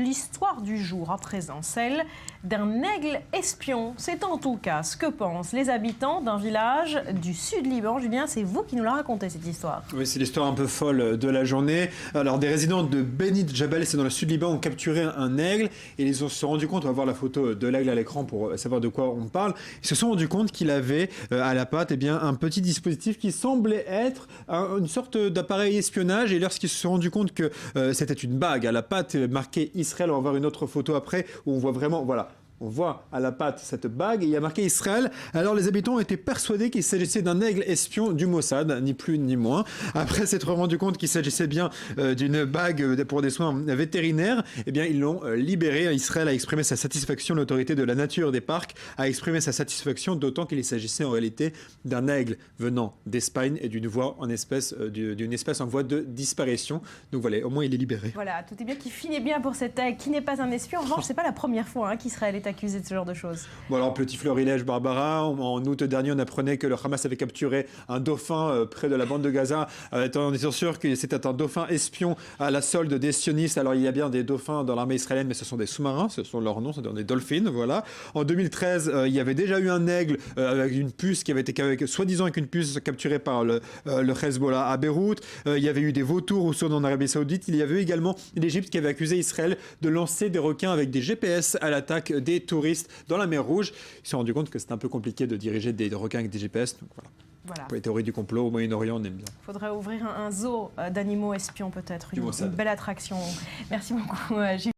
L'histoire du jour à présent, celle d'un aigle espion. C'est en tout cas ce que pensent les habitants d'un village du sud-Liban. Julien, c'est vous qui nous la racontez cette histoire. Oui, c'est l'histoire un peu folle de la journée. Alors, des résidents de Beni Jabal, c'est dans le sud-Liban, ont capturé un aigle et ils se sont rendus compte, on va voir la photo de l'aigle à l'écran pour savoir de quoi on parle, ils se sont rendus compte qu'il avait à la patte un petit dispositif qui semblait être une sorte d'appareil espionnage, et lorsqu'ils se sont rendus compte que c'était une bague à la patte marquée Israël, on va voir une autre photo après où on voit vraiment, voilà, on voit à la patte cette bague et il y a marqué Israël. Alors les habitants ont été persuadés qu'il s'agissait d'un aigle espion du Mossad, ni plus ni moins. Après s'être rendu compte qu'il s'agissait bien d'une bague pour des soins vétérinaires, eh bien ils l'ont libéré. Israël a exprimé sa satisfaction, l'autorité de la nature des parcs a exprimé sa satisfaction, d'autant qu'il s'agissait en réalité d'un aigle venant d'Espagne et d'une espèce en voie de disparition. Donc voilà, au moins il est libéré. Voilà, tout est bien qui finit bien pour cet aigle qui n'est pas un espion. En revanche, c'est pas la première fois qu'Israël est accusé de ce genre de choses. Bon alors, petit florilège, Barbara, en août dernier, on apprenait que le Hamas avait capturé un dauphin près de la bande de Gaza, en étant sûr que c'était un dauphin espion à la solde des sionistes. Alors, il y a bien des dauphins dans l'armée israélienne, mais ce sont des sous-marins, ce sont leurs noms, c'est des dolphins, voilà. En 2013, il y avait déjà eu un aigle avec une puce qui avait été, soi-disant avec une puce capturée par le Hezbollah à Beyrouth. Il y avait eu des vautours au sud en Arabie Saoudite. Il y avait eu également l'Égypte qui avait accusé Israël de lancer des requins avec des GPS à l'attaque des touristes dans la mer Rouge. Ils se sont rendus compte que c'était un peu compliqué de diriger des requins avec des GPS. Donc voilà. Pour les théories du complot au Moyen-Orient, on aime bien. Il faudrait ouvrir un zoo d'animaux espions peut-être, une belle attraction. Merci beaucoup, Gilles.